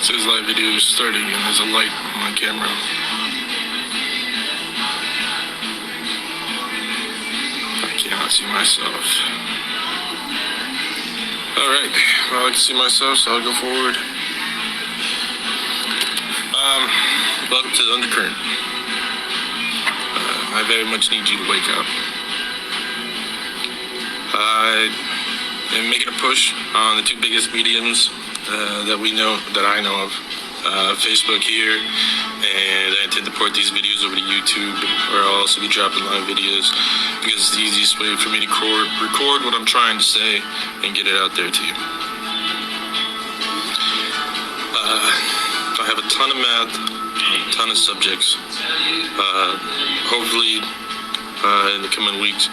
Says live video is starting and there's a light on my camera. I cannot see myself. Alright, well I can see myself, so I'll go forward. Welcome to the Undercurrent. I very much need you to wake up. I am making a push on the two biggest mediums that I know of. Facebook here, and I intend to port these videos over to YouTube, where I'll also be dropping live videos, because it's the easiest way for me to record what I'm trying to say and get it out there to you. I have a ton of math, a ton of subjects. Hopefully, in the coming weeks,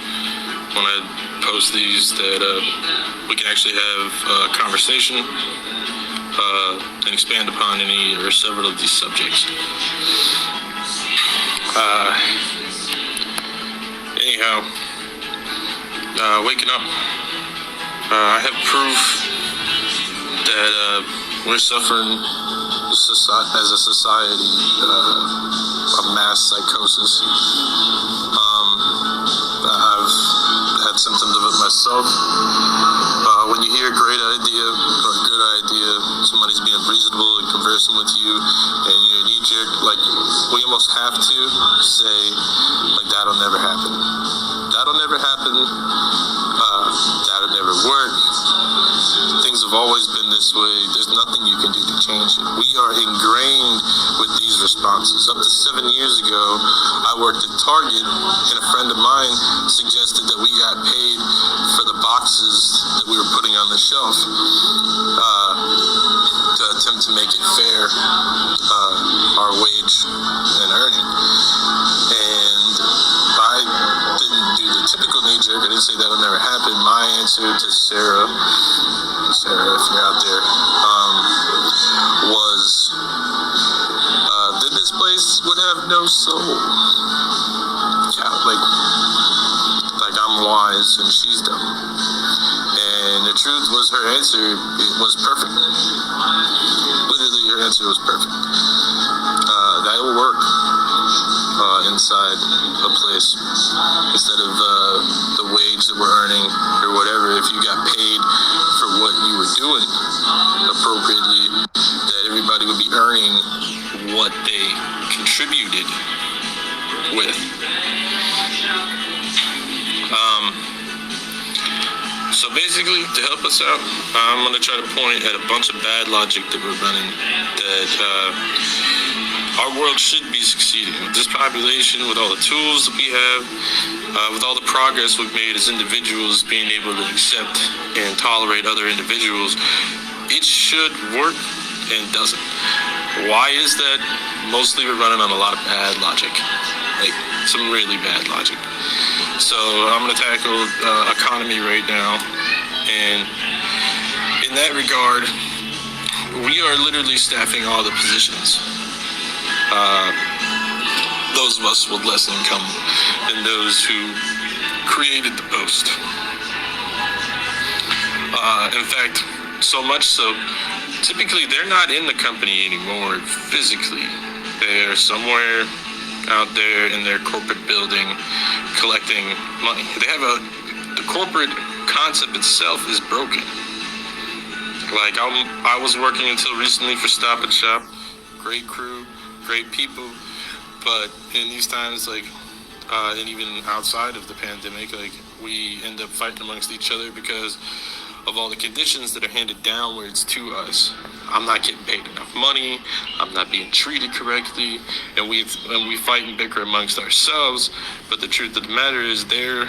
when I post these, that we can actually have a conversation and expand upon any or several of these subjects. Anyhow, waking up. I have proof that we're suffering as a society a mass psychosis. I've had symptoms of it myself. When you hear a great idea or a good idea, somebody's being reasonable and conversing with you, and you're a knee-jerk, like, we almost have to say, like, that'll never happen. That'll never happen. That'll never work. Things have always been this way. There's nothing you can do to change it. We are ingrained with these responses. Up to 7 years ago, I worked at Target, and a friend of mine suggested that we got paid for the boxes that we were putting on the shelf to attempt to make it fair, our wage and earning. And I didn't do the typical knee-jerk. I didn't say that'll never happen. My answer to Sarah, if you're out there, was that this place would have no soul. Like I'm wise and she's dumb. And the truth was, her answer was perfect. Literally, her answer was perfect. That will work inside a place. Instead of the wage that we're earning or whatever, if you got paid for what you were doing appropriately, that everybody would be earning what they contributed with. So basically, to help us out, I'm going to try to point at a bunch of bad logic that we're running, that our world should be succeeding. With this population, with all the tools that we have, with all the progress we've made as individuals, being able to accept and tolerate other individuals, it should work and doesn't. Why is that? Mostly we're running on a lot of bad logic, like some really bad logic. So I'm going to tackle economy right now, and in that regard, we are literally staffing all the positions. Those of us with less income than those who created the post. In fact, so much so, typically they're not in the company anymore physically. They're somewhere out there in their corporate building collecting money. The corporate concept itself is broken. Like, I was working until recently for Stop and Shop. Great crew, great people. But in these times, like, and even outside of the pandemic, like, we end up fighting amongst each other because of all the conditions that are handed downwards to us. I'm not getting paid enough money, I'm not being treated correctly, and we fight and bicker amongst ourselves. But the truth of the matter is, the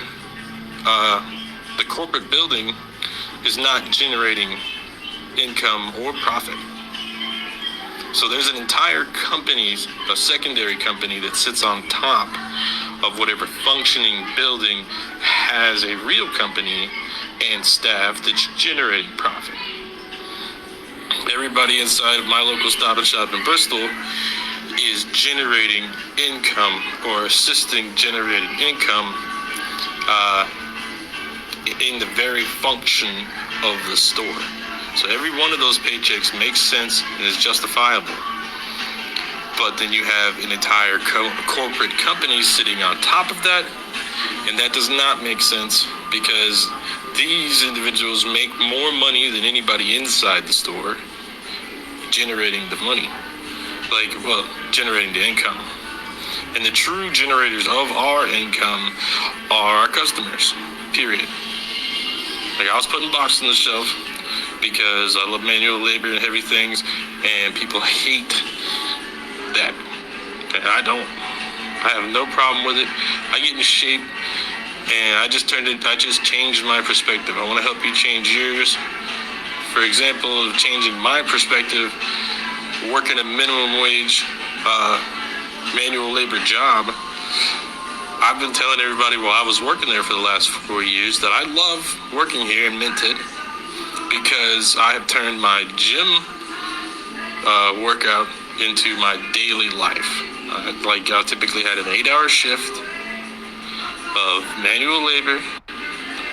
corporate building is not generating income or profit. So there's an entire company, a secondary company, that sits on top of whatever functioning building has a real company and staff that's generating profit. Everybody inside of my local Stop and Shop in Bristol is generating income or assisting generating income in the very function of the store. So every one of those paychecks makes sense and is justifiable. But then you have an entire corporate company sitting on top of that, and that does not make sense because these individuals make more money than anybody inside the store, generating the money, generating the income. And the true generators of our income are our customers, period. Like, I was putting boxes on the shelf because I love manual labor and heavy things, and people hate that. And I don't. I have no problem with it. I get in shape, and I just changed my perspective. I want to help you change yours. For example, of changing my perspective, working a minimum wage manual labor job, I've been telling everybody while I was working there for the last 4 years that I love working here in Minted because I have turned my gym workout into my daily life. I typically had an 8-hour shift of manual labor.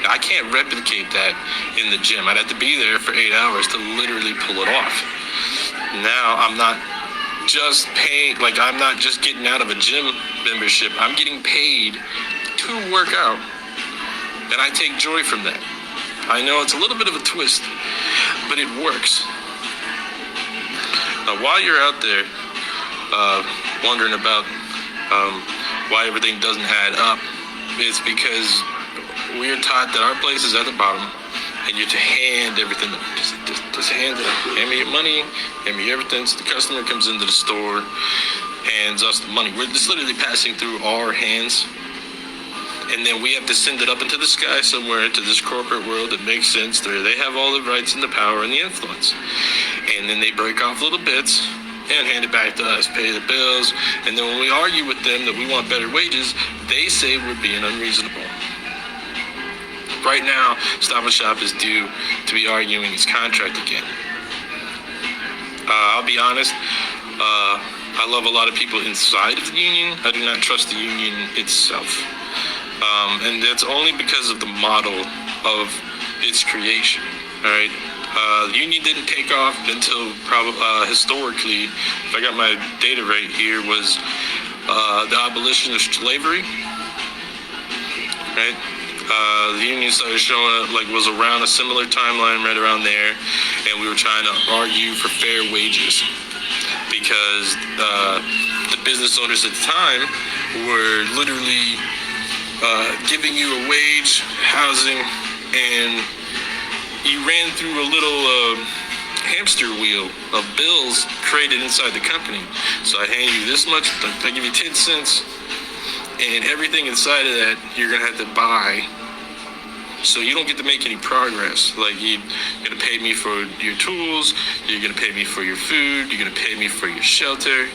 I can't replicate that in the gym. I'd have to be there for 8 hours to literally pull it off. Now I'm not just paid, I'm not just getting out of a gym membership. I'm getting paid to work out, and I take joy from that. I know it's a little bit of a twist, but it works. Now, while you're out there wondering about why everything doesn't add up, it's because we're taught that our place is at the bottom, and you're to hand everything up. Just hand it up. Hand me your money, hand me everything. So the customer comes into the store, hands us the money. We're just literally passing through our hands, and then we have to send it up into the sky somewhere into this corporate world that makes sense. Where they have all the rights and the power and the influence, and then they break off little bits and hand it back to us, pay the bills, and then when we argue with them that we want better wages, they say we're being unreasonable. Right now, Stop and Shop is due to be arguing its contract again. I'll be honest, I love a lot of people inside of the union. I do not trust the union itself. And that's only because of the model of its creation, all right? The union didn't take off until historically, if I got my data right here, was the abolition of slavery, right? The union started showing up, was around a similar timeline right around there, and we were trying to argue for fair wages because the business owners at the time were literally giving you a wage, housing, and you ran through a little hamster wheel of bills created inside the company. So I hand you this much, I give you 10 cents, and everything inside of that you're gonna have to buy. So you don't get to make any progress. You're gonna pay me for your tools, you're gonna pay me for your food, you're gonna pay me for your shelter.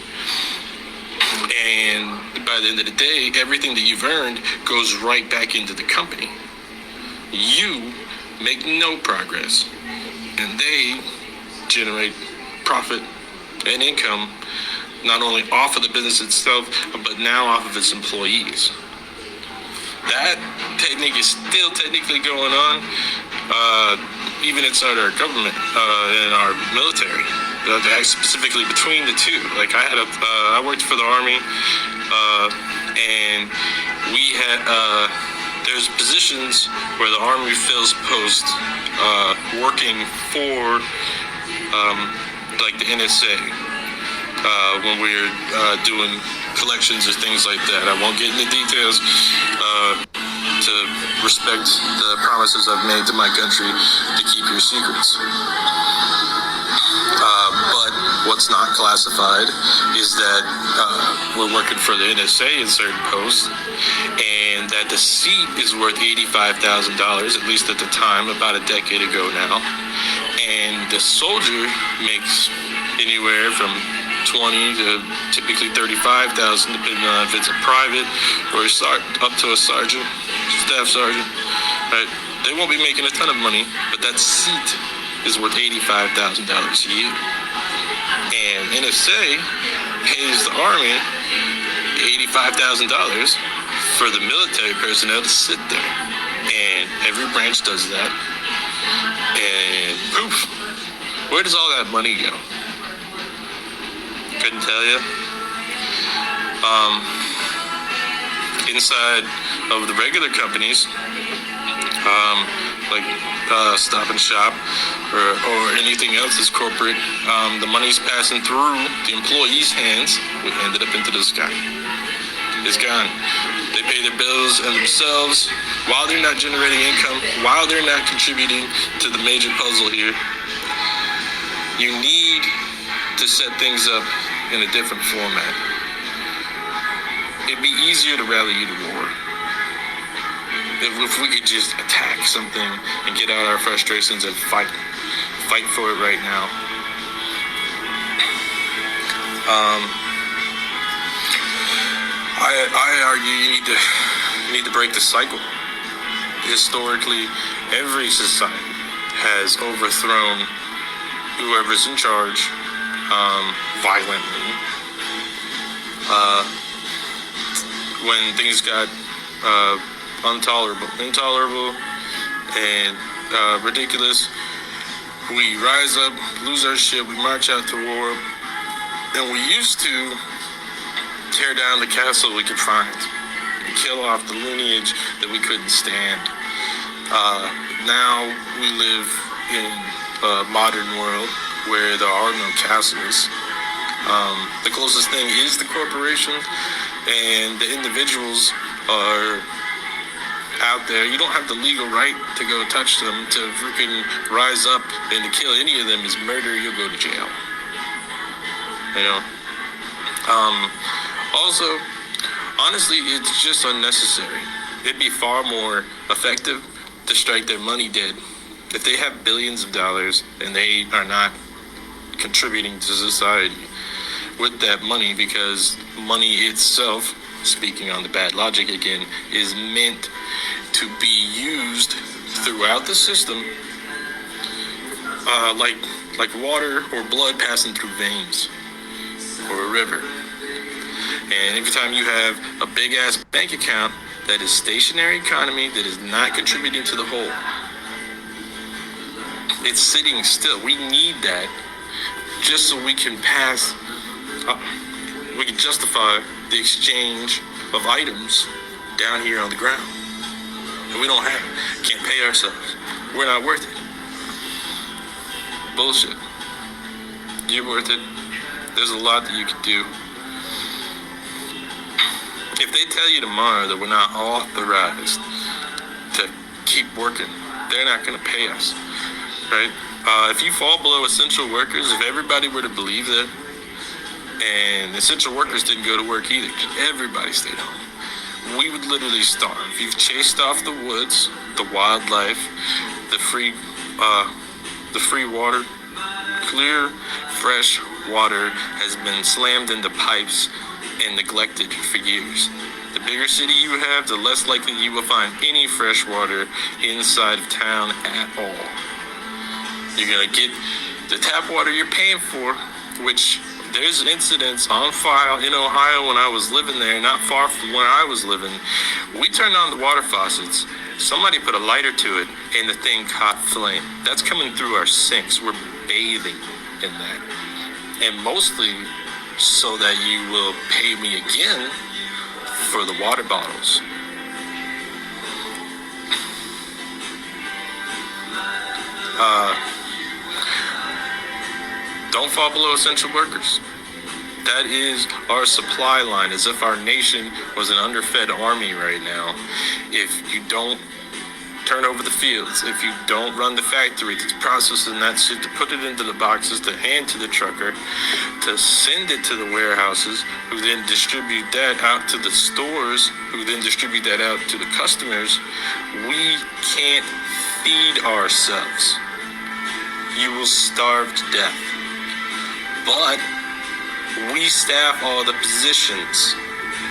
And by the end of the day, everything that you've earned goes right back into the company. You make no progress, and they generate profit and income not only off of the business itself, but now off of its employees. That technique is still technically going on, even inside our government and our military, specifically between the two. I worked for the Army, and we had there's positions where the Army fills posts working for the NSA when we're doing collections or things like that. I won't get into details to respect the promises I've made to my country to keep your secrets. But what's not classified is that we're working for the NSA in certain posts, and that the seat is worth $85,000, at least at the time, about a decade ago now. And the soldier makes anywhere from 20 to typically 35,000, depending on if it's a private or up to a sergeant, staff sergeant. Right? They won't be making a ton of money, but that seat is worth $85,000 a year. And NSA pays the Army $85,000 for the military personnel to sit there. And every branch does that. And poof, Where does all that money go? Couldn't tell you. Inside of the regular companies, like Stop and Shop or anything else that's corporate, the money's passing through the employees' hands. It ended up into the sky. It's gone. They pay their bills and themselves while they're not generating income, while they're not contributing to the major puzzle here. You need to set things up in a different format. It'd be easier to rally you to war. If we could just attack something and get out our frustrations and fight for it right now. I argue you need to break the cycle. Historically, every society has overthrown whoever's in charge violently. When things got intolerable and ridiculous, we rise up, lose our shit, we march out to war, and we used to tear down the castle we could find and kill off the lineage that we couldn't stand. Now we live in a modern world where there are no castles. The closest thing is the corporation, and the individuals are out there. You don't have the legal right to go touch them. To freaking rise up and to kill any of them is murder. You'll go to jail. You know. Also, honestly, it's just unnecessary. It'd be far more effective to strike their money dead. If they have billions of dollars and they are not contributing to society with that money, because money itself, speaking on the bad logic again, is meant to be used throughout the system, like water or blood passing through veins or a river. And every time you have a big ass bank account that is stationary economy, that is not contributing to the whole, it's sitting still. We need that just so we can we can justify the exchange of items down here on the ground. And we don't have it. Can't pay ourselves. We're not worth it. Bullshit. You're worth it. There's a lot that you can do. If they tell you tomorrow that we're not authorized to keep working, they're not going to pay us, right? If you fall below essential workers, if everybody were to believe that, and essential workers didn't go to work either, everybody stayed home, we would literally starve. You've chased off the woods, the wildlife, the free water. Clear, fresh water has been slammed into pipes and neglected for years. The bigger city you have, the less likely you will find any fresh water inside of town at all. You're gonna get the tap water you're paying for, which there's incidents on file in Ohio when I was living there, not far from where I was living. We turned on the water faucets. Somebody put a lighter to it and the thing caught flame. That's coming through our sinks. We're bathing in that. And mostly so that you will pay me again for the water bottles. Don't fall below essential workers. That is our supply line, as if our nation was an underfed army right now. If you don't turn over the fields, if you don't run the factory that's processing that shit, to put it into the boxes, to hand to the trucker, to send it to the warehouses, who then distribute that out to the stores, who then distribute that out to the customers, we can't feed ourselves. You will starve to death. But we staff all the positions.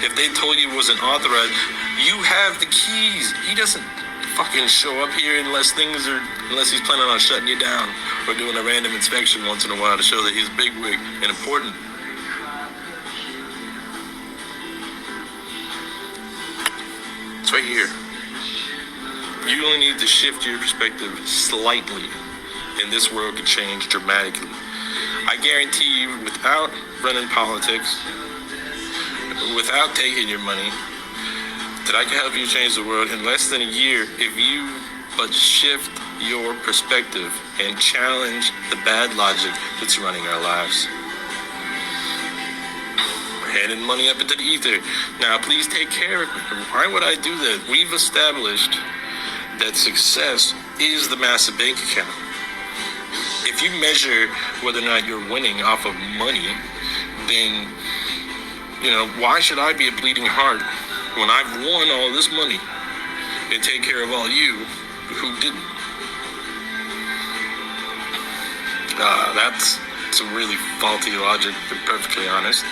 If they told you it wasn't authorized, you have the keys. He doesn't fucking show up here unless he's planning on shutting you down or doing a random inspection once in a while to show that he's bigwig and important. It's right here. You only need to shift your perspective slightly and this world could change dramatically. I guarantee you, without running politics, without taking your money, that I can help you change the world in less than a year if you but shift your perspective and challenge the bad logic that's running our lives. Handing money up into the ether. Now, please take care of me. Why would I do that? We've established that success is the massive bank account. If you measure whether or not you're winning off of money, then, why should I be a bleeding heart when I've won all this money and take care of all you who didn't? That's some really faulty logic, to be perfectly honest.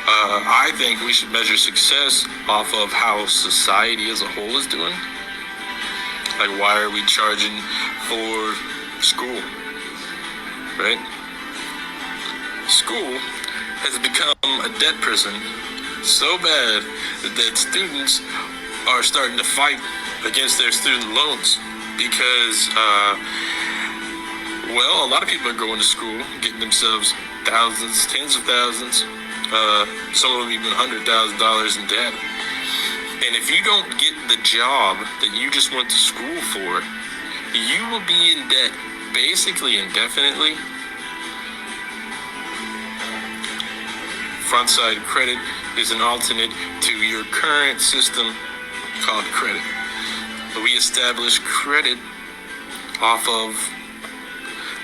I think we should measure success off of how society as a whole is doing. Like, why are we charging for school, right? School has become a debt prison so bad that students are starting to fight against their student loans because, a lot of people are going to school, getting themselves thousands, tens of thousands, some of them even $100,000 in debt. And if you don't get the job that you just went to school for, you will be in debt basically indefinitely. Frontside credit is an alternate to your current system called credit. We establish credit off of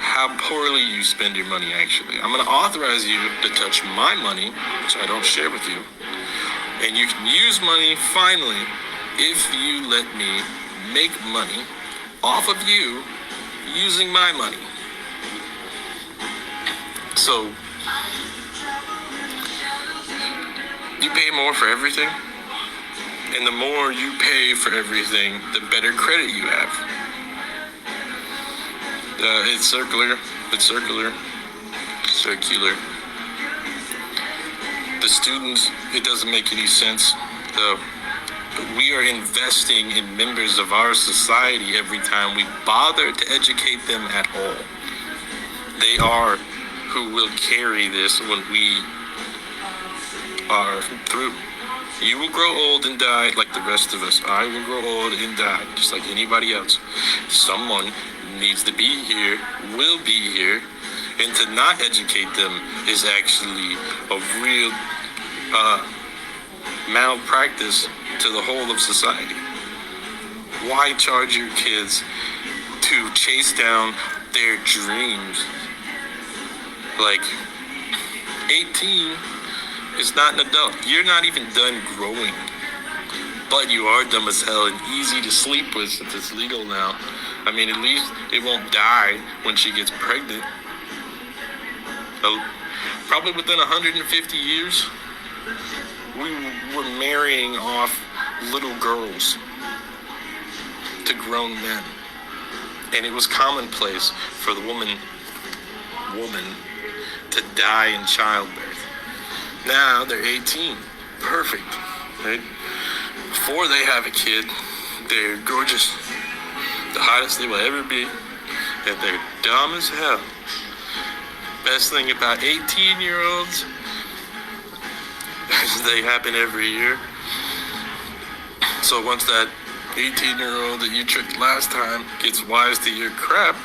how poorly you spend your money, actually. I'm going to authorize you to touch my money, which I don't share with you. And you can use money, finally, if you let me make money off of you using my money. So, you pay more for everything. And the more you pay for everything, the better credit you have. It's circular. The students, it doesn't make any sense, though. But we are investing in members of our society every time we bother to educate them at all. They are who will carry this when we are through. You will grow old and die like the rest of us. I will grow old and die just like anybody else. Someone needs to be here, will be here, and to not educate them is actually a real malpractice to the whole of society. Why charge your kids to chase down their dreams? Like, 18 is not an adult. You're not even done growing. But you are dumb as hell and easy to sleep with since it's legal now. I mean, at least it won't die when she gets pregnant. Probably within 150 years, we were marrying off little girls to grown men. And it was commonplace for the woman to die in childbirth. Now they're 18. Perfect, right? Before they have a kid, they're gorgeous. The hottest they will ever be. And they're dumb as hell. Best thing about 18-year-olds is they happen every year. So once that 18-year-old that you tricked last time gets wise to your crap,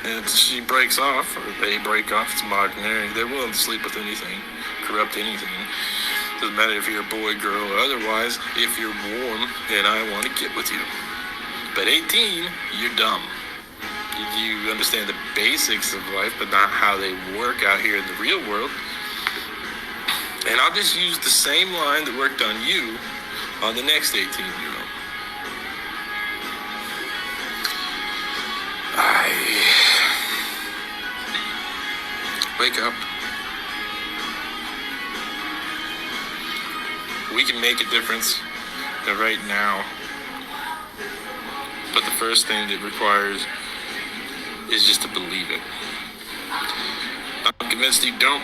and she breaks off, or they break off, it's binary. They're willing to sleep with anything, corrupt anything. Doesn't matter if you're a boy, girl, or otherwise. If you're warm, then I want to get with you. But 18, you're dumb. You understand the basics of life, but not how they work out here in the real world. And I'll just use the same line that worked on you on the next 18-year-old. Wake up. We can make a difference right now. But the first thing it requires is just to believe it. I'm convinced you don't.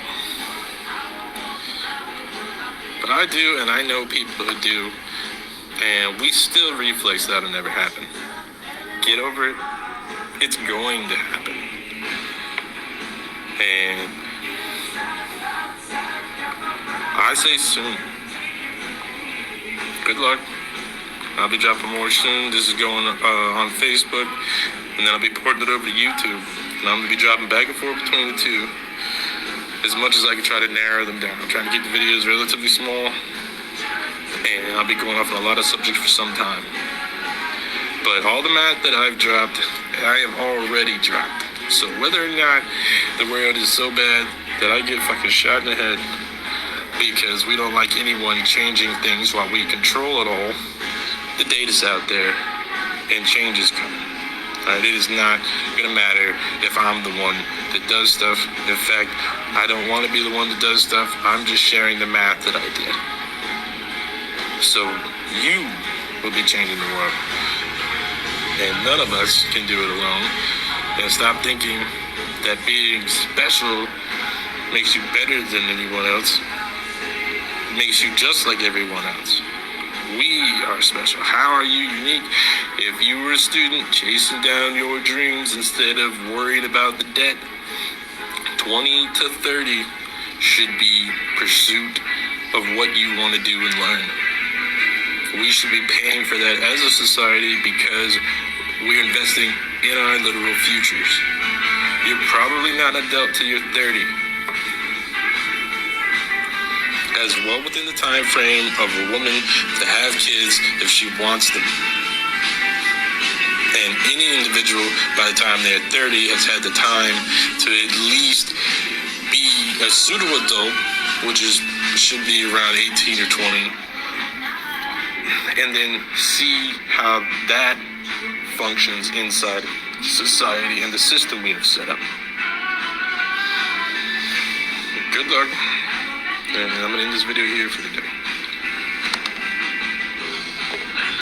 But I do, and I know people who do. And we still reflex that'll never happen. Get over it. It's going to happen. And I say soon. Good luck. I'll be dropping more soon. This is going on Facebook, and then I'll be porting it over to YouTube. And I'm going to be dropping back and forth between the two as much as I can try to narrow them down. I'm trying to keep the videos relatively small, and I'll be going off on a lot of subjects for some time. But all the math that I've dropped, I have already dropped. So whether or not the world is so bad that I get fucking shot in the head because we don't like anyone changing things while we control it all, the data's out there and change is coming. It is not going to matter if I'm the one that does stuff. In fact, I don't want to be the one that does stuff. I'm just sharing the math that I did. So you will be changing the world. And none of us can do it alone. And stop thinking that being special makes you better than anyone else. It makes you just like everyone else. We are special. How are you unique? If you were a student chasing down your dreams instead of worried about the debt, 20 to 30 should be pursuit of what you want to do and learn. We should be paying for that as a society because we're investing in our literal futures. You're probably not an adult till you're 30. As well within the time frame of a woman to have kids if she wants them. And any individual by the time they're 30 has had the time to at least be a pseudo adult, which should be around 18 or 20, and then see how that functions inside society and the system we have set up. Good luck. And I'm going to end this video here for the day.